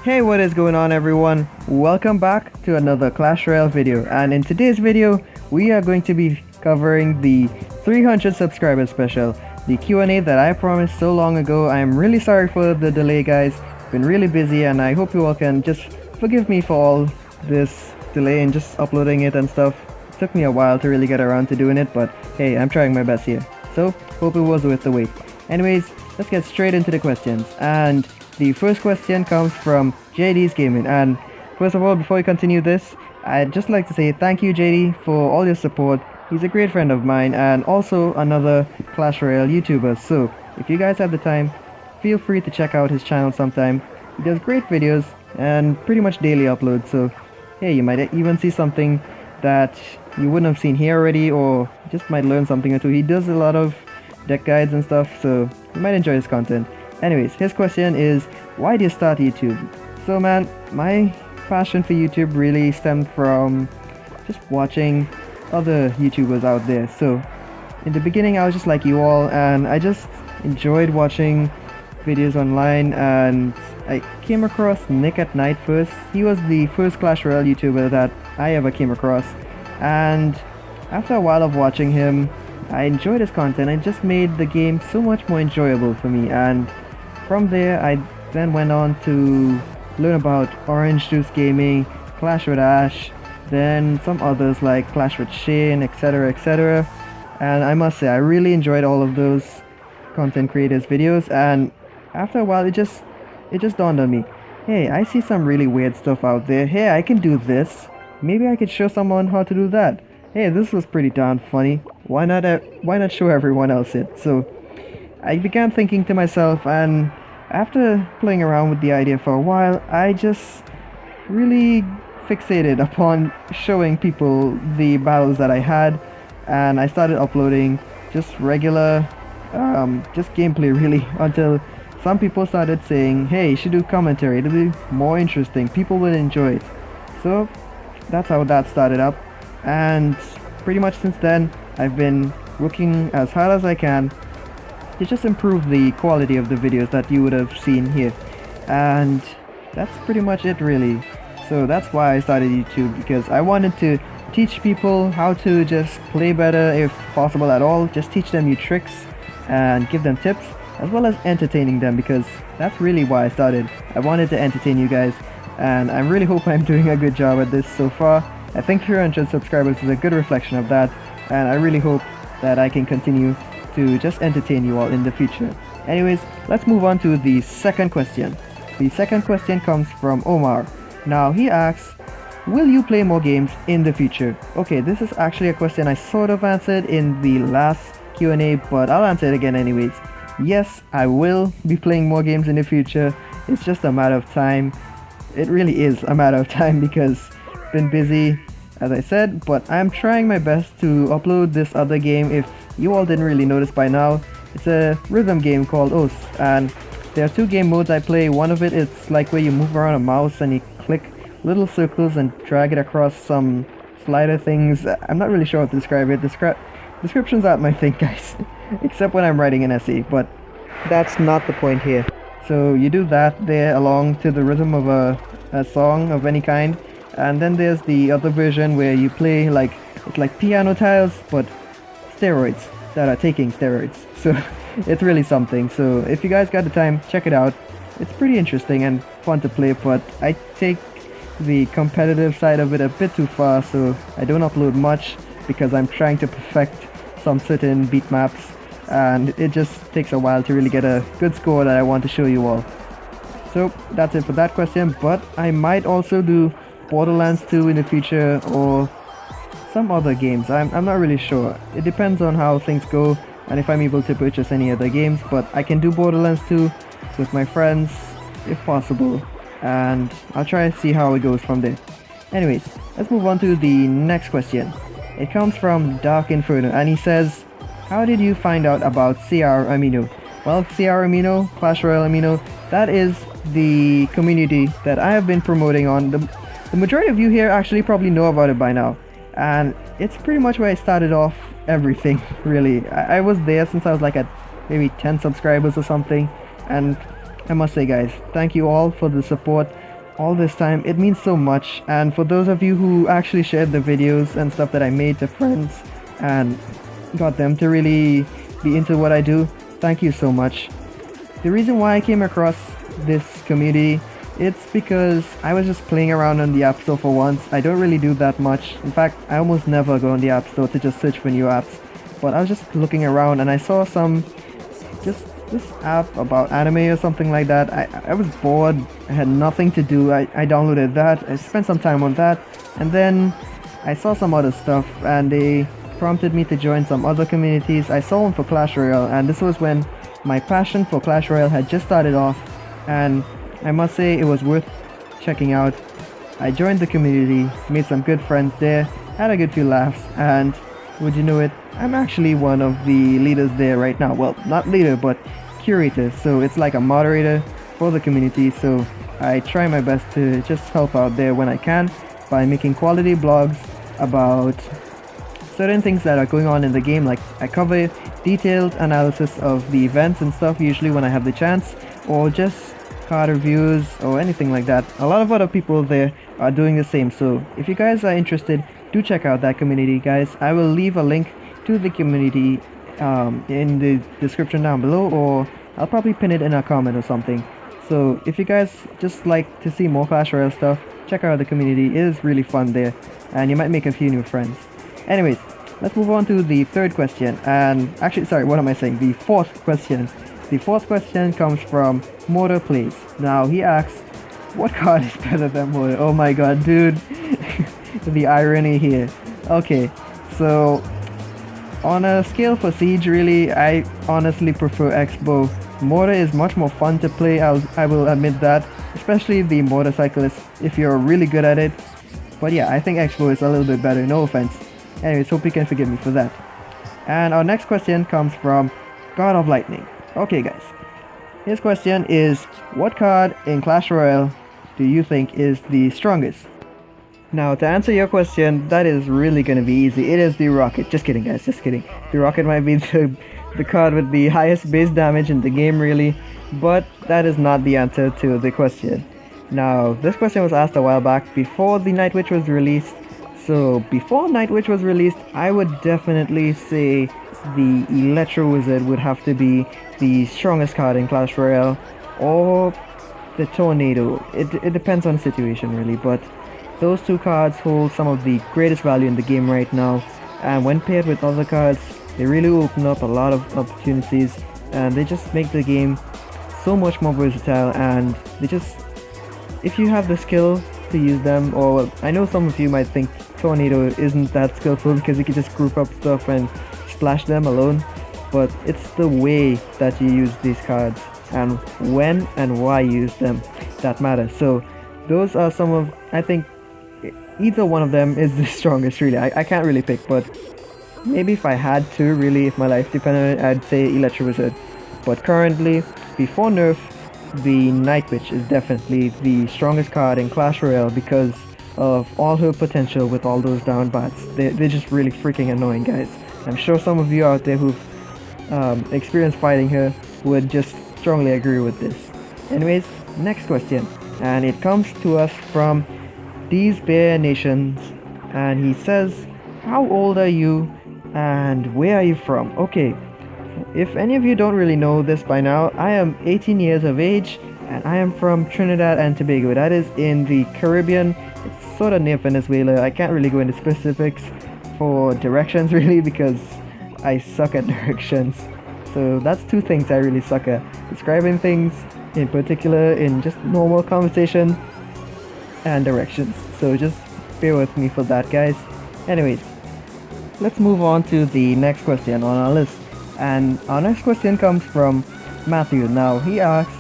Hey, what is going on everyone? Welcome back to another Clash Royale video, and in today's video we are going to be covering the 300 subscriber special, the Q&A that I promised so long ago. I am really sorry for the delay guys, been really busy, and I hope you all can just forgive me for all this delay and just uploading it and stuff. It took me a while to really get around to doing it, but hey, I'm trying my best here, so hope it was worth the wait. Anyways, let's get straight into the questions, and the first question comes from JD's Gaming. And first of all, before we continue this, I'd just like to say thank you JD for all your support. He's a great friend of mine and also another Clash Royale YouTuber, so if you guys have the time, feel free to check out his channel sometime. He does great videos and pretty much daily uploads, so hey, you might even see something that you wouldn't have seen here already, or just might learn something or two. He does a lot of deck guides and stuff, so you might enjoy his content. Anyways, his question is, why did you start YouTube? So man, my passion for YouTube really stemmed from just watching other YouTubers out there. So in the beginning I was just like you all, and I just enjoyed watching videos online, and I came across Nick at Night first. He was the first Clash Royale YouTuber that I ever came across, and after a while of watching him, I enjoyed his content. It just made the game so much more enjoyable for me, and from there I then went on to learn about Orange Juice Gaming, Clash with Ash, then some others like Clash with Shane, etc, etc. And I must say I really enjoyed all of those content creators videos, and after a while it just dawned on me, hey, I see some really weird stuff out there. Hey, I can do this. Maybe I could show someone how to do that. Hey, this was pretty darn funny. Why not show everyone else it? So I began thinking to myself, and after playing around with the idea for a while, I just really fixated upon showing people the battles that I had, and I started uploading just regular, just gameplay really, until some people started saying, hey, you should do commentary, it'll be more interesting, people will enjoy it. So that's how that started up, and pretty much since then I've been working as hard as I can to just improve the quality of the videos that you would have seen here, and that's pretty much it really. So that's why I started YouTube, because I wanted to teach people how to just play better if possible at all, just teach them new tricks and give them tips, as well as entertaining them, because that's really why I started. I wanted to entertain you guys, and I really hope I'm doing a good job at this so far. I think 300 subscribers is a good reflection of that, and I really hope that I can continue to just entertain you all in the future. Anyways, let's move on to the second question. The second question comes from Omar. Now he asks, will you play more games in the future? Okay, this is actually a question I sort of answered in the last Q&A, but I'll answer it again anyways. Yes, I will be playing more games in the future. It's just a matter of time. It really is a matter of time, because I've been busy, as I said, but I'm trying my best to upload this other game. If you all didn't really notice by now, it's a rhythm game called OS, and there are two game modes I play. One of it is like where you move around a mouse and you click little circles and drag it across some slider things. I'm not really sure how to describe it. Descriptions aren't my thing guys, except when I'm writing an essay, but that's not the point here. So you do that there along to the rhythm of a song of any kind, and then there's the other version where you play like, it's like piano tiles but steroids that are taking steroids. So it's really something. So if you guys got the time, check it out. It's pretty interesting and fun to play, but I take the competitive side of it a bit too far, so I don't upload much because I'm trying to perfect some certain beat maps, and it just takes a while to really get a good score that I want to show you all. So that's it for that question, but I might also do Borderlands 2 in the future, or some other games. I'm not really sure. It depends on how things go and if I'm able to purchase any other games, but I can do Borderlands 2 with my friends if possible, and I'll try to see how it goes from there. Anyways, let's move on to the next question. It comes from Dark Inferno, and he says, how did you find out about CR Amino? Well, CR Amino, Clash Royale Amino, that is the community that I have been promoting on. The majority of you here actually probably know about it by now, and it's pretty much where I started off everything really. I was there since I was like at maybe 10 subscribers or something, and I must say guys, thank you all for the support. all this time. It means so much. And for those of you who actually shared the videos and stuff that I made to friends and got them to really be into what I do, thank you so much. The reason why I came across this community, it's because I was just playing around on the App Store for once. I don't really do that much. In fact, I almost never go on the App Store to just search for new apps. But I was just looking around and I saw just this app about anime or something like that. I was bored, I had nothing to do. I downloaded that, I spent some time on that, and then I saw some other stuff and they prompted me to join some other communities. I saw one for Clash Royale, and this was when my passion for Clash Royale had just started off, and I must say it was worth checking out. I joined the community, made some good friends there, had a good few laughs, and would you know it, I'm actually one of the leaders there right now. Well, not leader, but curator, so it's like a moderator for the community. So I try my best to just help out there when I can by making quality blogs about certain things that are going on in the game. Like I cover detailed analysis of the events and stuff usually when I have the chance, or just card reviews or anything like that. A lot of other people there are doing the same, so if you guys are interested, do check out that community, guys. I will leave a link to the community in the description down below, or I'll probably pin it in a comment or something. So if you guys just like to see more Clash Royale stuff, check out the community. It is really fun there and you might make a few new friends. Anyways, let's move on to the third question. And actually, sorry, what am I saying? The fourth question. The fourth question comes from Motor Plays. Now he asks, what card is better than Motor? Oh my god, dude. The irony here. Okay, so on a scale for Siege, really, I honestly prefer X-Bow. Mortar is much more fun to play, I will admit that, especially the motorcyclist if you're really good at it. But yeah, I think X-Bow is a little bit better, no offense. Anyways, hope you can forgive me for that. And our next question comes from God of Lightning. Okay guys, his question is, what card in Clash Royale do you think is the strongest? Now, to answer your question, that is really gonna be easy. It is the Rocket. Just kidding, guys, just kidding. The Rocket might be the card with the highest base damage in the game, really, but that is not the answer to the question. Now, this question was asked a while back before the Night Witch was released. So, before Night Witch was released, I would definitely say the Electro Wizard would have to be the strongest card in Clash Royale, or the Tornado. It depends on the situation, really, but those two cards hold some of the greatest value in the game right now, and when paired with other cards, they really open up a lot of opportunities, and they just make the game so much more versatile. And they just, if you have the skill to use them, or I know some of you might think Tornado isn't that skillful because you can just group up stuff and splash them alone, but it's the way that you use these cards and when and why you use them that matters. So those are some of, I think either one of them is the strongest, really. I can't really pick, but maybe if I had to, really, if my life depended on it, I'd say Electro Wizard. But currently, before nerf, the Night Witch is definitely the strongest card in Clash Royale because of all her potential with all those down bats. They're just really freaking annoying, guys. I'm sure some of you out there who've experienced fighting her would just strongly agree with this. Anyways, next question, and it comes to us from These Bear Nations, and he says, how old are you and where are you from? Okay, if any of you don't really know this by now, I am 18 years of age and I am from Trinidad and Tobago. That is in the Caribbean. It's sort of near Venezuela. I can't really go into specifics for directions, really, because I suck at directions. So that's two things I really suck at: describing things in particular in just normal conversation, and directions. So just bear with me for that, guys. Anyways, let's move on to the next question on our list. And our next question comes from Matthew. Now he asks,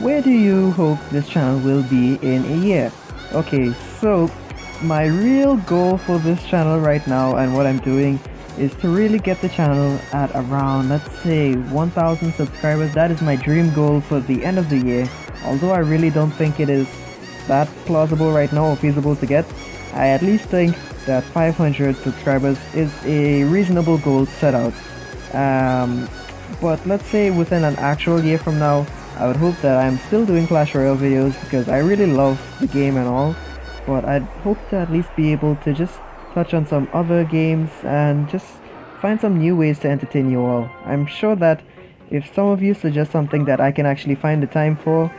where do you hope this channel will be in a year? Okay, so my real goal for this channel right now and what I'm doing is to really get the channel at around, let's say, 1,000 subscribers. That is my dream goal for the end of the year. Although I really don't think it is that plausible right now or feasible to get, I at least think that 500 subscribers is a reasonable goal to set out. But let's say within an actual year from now, I would hope that I'm still doing Clash Royale videos because I really love the game and all, but I'd hope to at least be able to just touch on some other games and just find some new ways to entertain you all. I'm sure that if some of you suggest something that I can actually find the time for,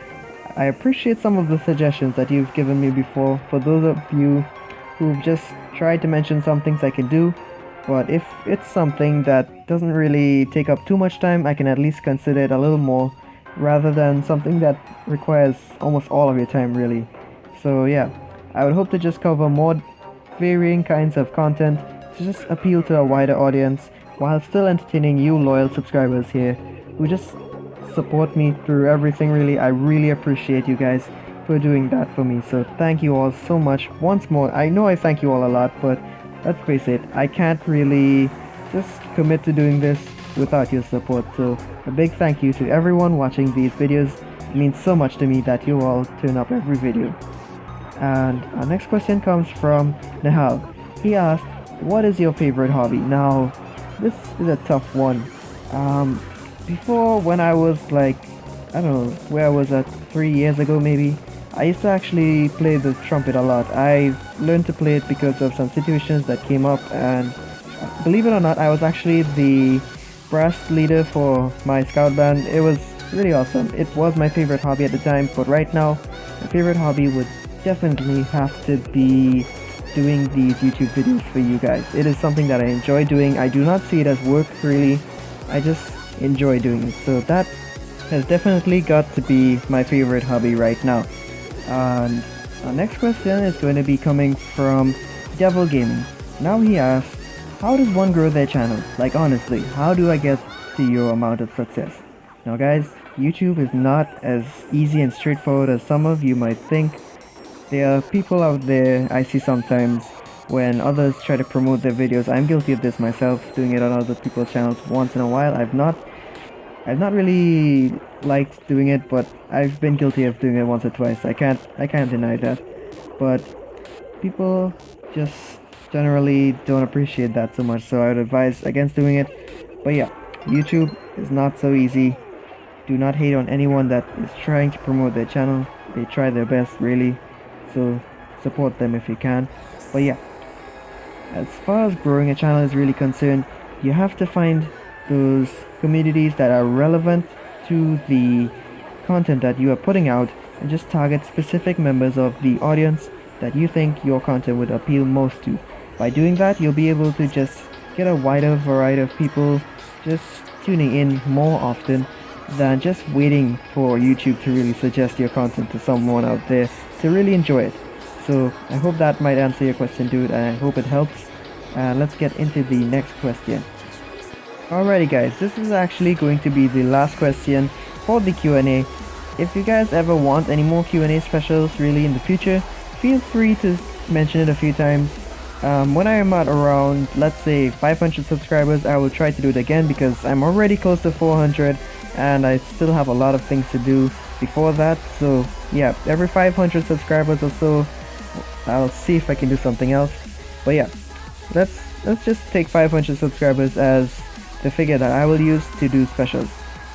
I appreciate some of the suggestions that you've given me before. For those of you who've just tried to mention some things I can do, but if it's something that doesn't really take up too much time, I can at least consider it a little more rather than something that requires almost all of your time really. So yeah, I would hope to just cover more varying kinds of content to just appeal to a wider audience while still entertaining you loyal subscribers here who just support me through everything really. I really appreciate you guys for doing that for me, so thank you all so much once more. I know I thank you all a lot, but let's face it, I can't really just commit to doing this without your support, so a big thank you to everyone watching these videos. It means so much to me that you all turn up every video. And our next question comes from Nihal. He asked, what is your favorite hobby? Now, this is a tough one. Before, when I was like, I don't know where I was at 3 years ago maybe, I used to actually play the trumpet a lot. I learned to play it because of some situations that came up, and believe it or not, I was actually the brass leader for my scout band. It was really awesome. It was my favorite hobby at the time, but right now, my favorite hobby would definitely have to be doing these YouTube videos for you guys. It is something that I enjoy doing. I do not see it as work really. I just enjoy doing it. So that has definitely got to be my favorite hobby right now. And our next question is going to be coming from Devil Gaming. Now he asks, how does one grow their channel? Like honestly, how do I get to your amount of success? Now guys, YouTube is not as easy and straightforward as some of you might think. There are people out there I see sometimes when others try to promote their videos. I'm guilty of this myself, doing it on other people's channels once in a while. I've not really liked doing it, but I've been guilty of doing it once or twice. I can't deny that. But people just generally don't appreciate that so much, so I would advise against doing it. But yeah, YouTube is not so easy. Do not hate on anyone that is trying to promote their channel. They try their best really, so support them if you can. But yeah, as far as growing a channel is really concerned, you have to find those communities that are relevant to the content that you are putting out and just target specific members of the audience that you think your content would appeal most to. By doing that, you'll be able to just get a wider variety of people just tuning in more often than just waiting for YouTube to really suggest your content to someone out there to really enjoy it. So I hope that might answer your question, dude, and I hope it helps. Let's get into the next question. Alrighty guys, this is actually going to be the last question for the Q&A. If you guys ever want any more Q&A specials really in the future, feel free to mention it a few times. When I am at around, let's say 500 subscribers, I will try to do it again because I'm already close to 400 and I still have a lot of things to do before that. So yeah, every 500 subscribers or so, I'll see if I can do something else. But yeah, let's just take 500 subscribers as the figure that I will use to do specials.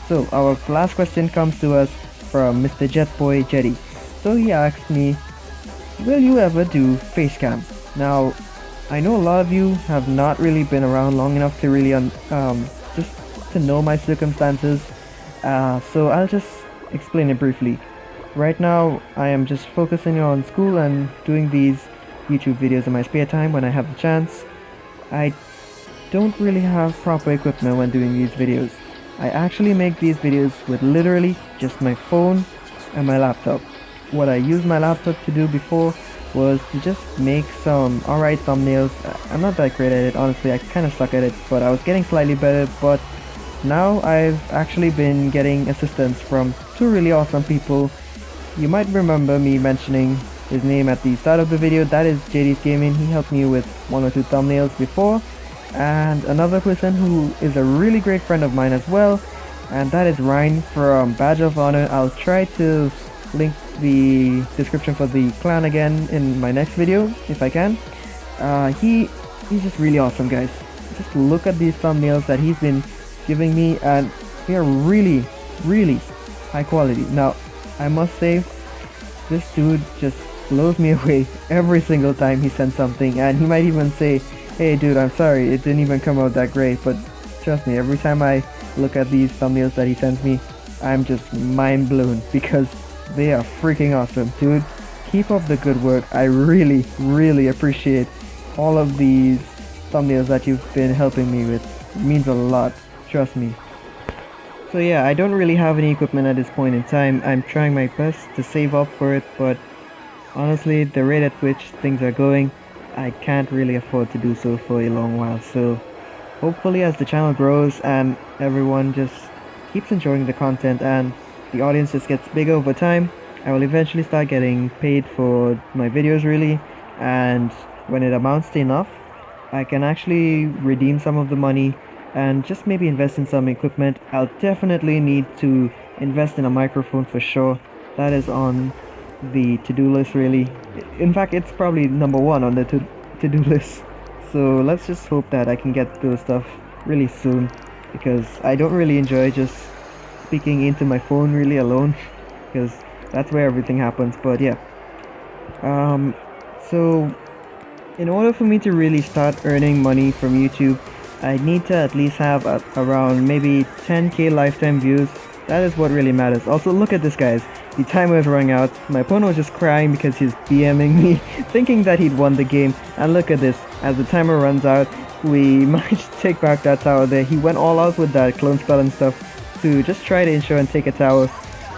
So our last question comes to us from Mr. Jetboy Jetty. So he asked me, will you ever do face cam? Now, I know a lot of you have not really been around long enough to really just to know my circumstances, so I'll just explain it briefly. Right now, I am just focusing on school and doing these YouTube videos in my spare time when I have the chance. I don't really have proper equipment when doing these videos. I actually make these videos with literally just my phone and my laptop. What I used my laptop to do before was to just make some alright thumbnails. I'm not that great at it, honestly. I kind of suck at it, but I was getting slightly better. But now I've actually been getting assistance from two really awesome people. You might remember me mentioning his name at the start of the video. That is JD's Gaming. He helped me with one or two thumbnails before. And another person who is a really great friend of mine as well, and that is Ryan from Badge of Honor. I'll try to link the description for the clan again in my next video if I can. He's just really awesome, guys. Just look at these thumbnails that he's been giving me, and they are really high quality. Now, I must say, this dude just blows me away every single time he sends something, and he might even say, hey dude, I'm sorry, it didn't even come out that great, but trust me, every time I look at these thumbnails that he sends me, I'm just mind blown because they are freaking awesome. Dude, keep up the good work. I really appreciate all of these thumbnails that you've been helping me with. It means a lot, trust me. So yeah, I don't really have any equipment at this point in time. I'm trying my best to save up for it, but honestly, the rate at which things are going, I can't really afford to do so for a long while. So hopefully as the channel grows and everyone just keeps enjoying the content and the audience just gets bigger over time, I will eventually start getting paid for my videos really, and when it amounts to enough, I can actually redeem some of the money and just maybe invest in some equipment. I'll definitely need to invest in a microphone for sure. That is on the to-do list really. In fact, it's probably number one on the to-do list. So let's just hope that I can get those stuff really soon, because I don't really enjoy just speaking into my phone really alone, because that's where everything happens. But yeah, so in order for me to really start earning money from YouTube, I need to at least have around maybe 10k lifetime views. That is what really matters. Also, look at this, guys. The timer is running out. My opponent was just crying because he's BMing me, thinking that he'd won the game. And look at this. As the timer runs out, we might take back that tower there. He went all out with that clone spell and stuff to just try to ensure and take a tower.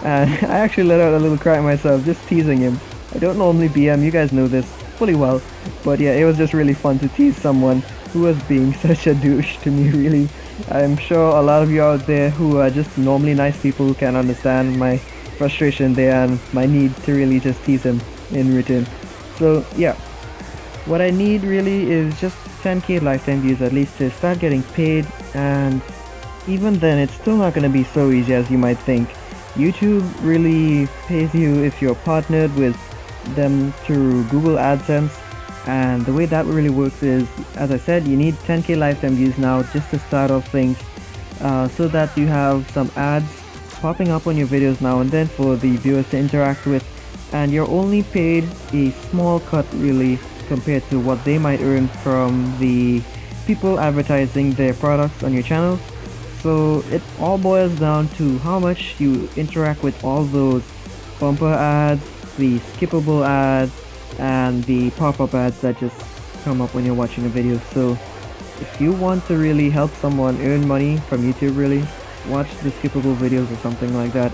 And I actually let out a little cry myself, just teasing him. I don't normally BM, you guys know this fully well. But yeah, it was just really fun to tease someone who was being such a douche to me, really. I'm sure a lot of you out there who are just normally nice people can understand my frustration there and my need to really just tease him in return. So yeah, what I need really is just 10k lifetime views at least to start getting paid, and even then it's still not going to be so easy as you might think. YouTube really pays you if you're partnered with them through Google AdSense, and the way that really works is, as I said, you need 10k lifetime views now just to start off things, so that you have some ads popping up on your videos now and then for the viewers to interact with, and you're only paid a small cut really compared to what they might earn from the people advertising their products on your channel. So it all boils down to how much you interact with all those bumper ads, the skippable ads, and the pop-up ads that just come up when you're watching a video. So if you want to really help someone earn money from YouTube, really watch the skippable videos or something like that.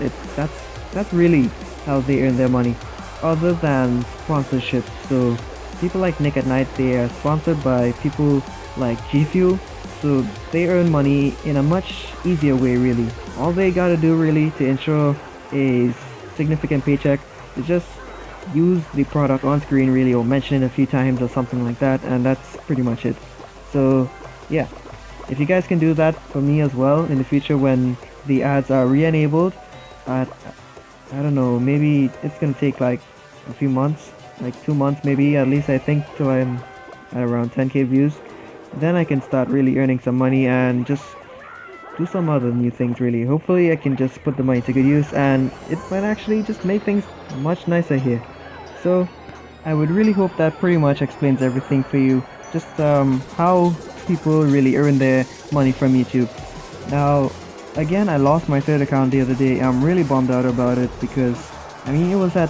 That's really how they earn their money, other than sponsorship. So people like Nick at Night, they are sponsored by people like G Fuel, so they earn money in a much easier way really. All they gotta do really to ensure a significant paycheck is just use the product on screen really, or mention it a few times or something like that, and that's pretty much it. So yeah, if you guys can do that for me as well in the future when the ads are re-enabled, I don't know, maybe it's gonna take like a few months, like 2 months maybe at least, I think, till I'm at around 10k views. Then I can start really earning some money and just do some other new things really. Hopefully I can just put the money to good use, and it might actually just make things much nicer here. So I would really hope that pretty much explains everything for you, just how people really earn their money from YouTube. Now again, I lost my third account the other day. I'm really bummed out about it because I mean it was at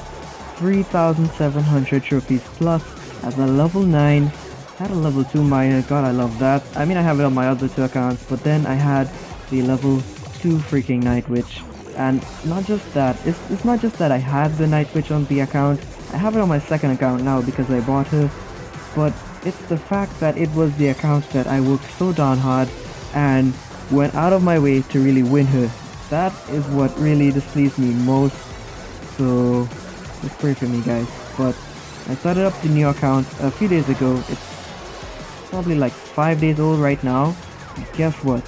3,700 trophies plus as a level 9, had a level 2 miner. God, I love that. I mean I have it on my other 2 accounts, but then I had the level 2 freaking Night Witch. And not just that, it's not just that I had the Night Witch on the account, I have it on my second account now because I bought her, but it's the fact that it was the account that I worked so darn hard and went out of my way to really win her. That is what really displeased me most, so just pray for me guys. But I started up the new account a few days ago. It's probably like 5 days old right now. Guess what?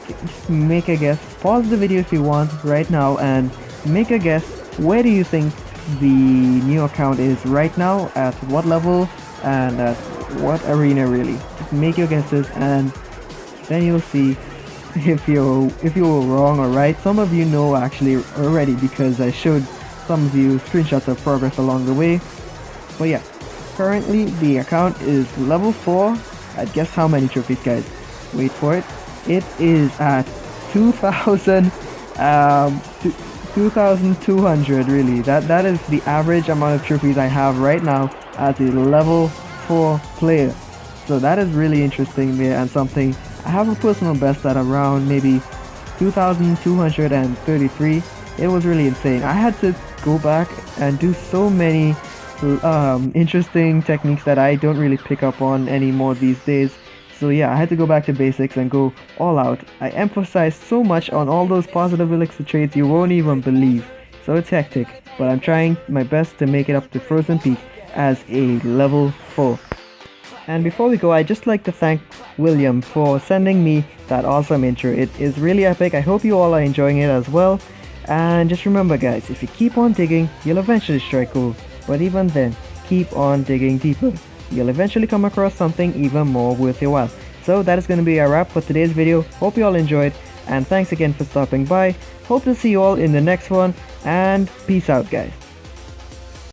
Just make a guess. Pause the video if you want right now and make a guess. Where do you think the new account is right now? At what level and at what arena really? Just make your guesses and then you'll see if you were wrong or right. Some of you know actually already because I showed some of you screenshots of progress along the way. But yeah, currently the account is level 4. I'd guess how many trophies, guys? Wait for it. It is at 2,000, 2,200 really. That is the average amount of trophies I have right now as a level 4 player. So that is really interesting there, and something I have a personal best at around maybe 2,233. It was really insane. I had to go back and do so many interesting techniques that I don't really pick up on anymore these days. So yeah, I had to go back to basics and go all out. I emphasized so much on all those positive elixir traits you won't even believe. So it's hectic, but I'm trying my best to make it up to Frozen Peak as a level 4. And before we go, I'd just like to thank William for sending me that awesome intro. It is really epic. I hope you all are enjoying it as well. And just remember guys, if you keep on digging, you'll eventually strike gold. But even then, keep on digging deeper. You'll eventually come across something even more worth your while. So that is going to be a wrap for today's video. Hope you all enjoyed, and thanks again for stopping by. Hope to see you all in the next one, and peace out guys.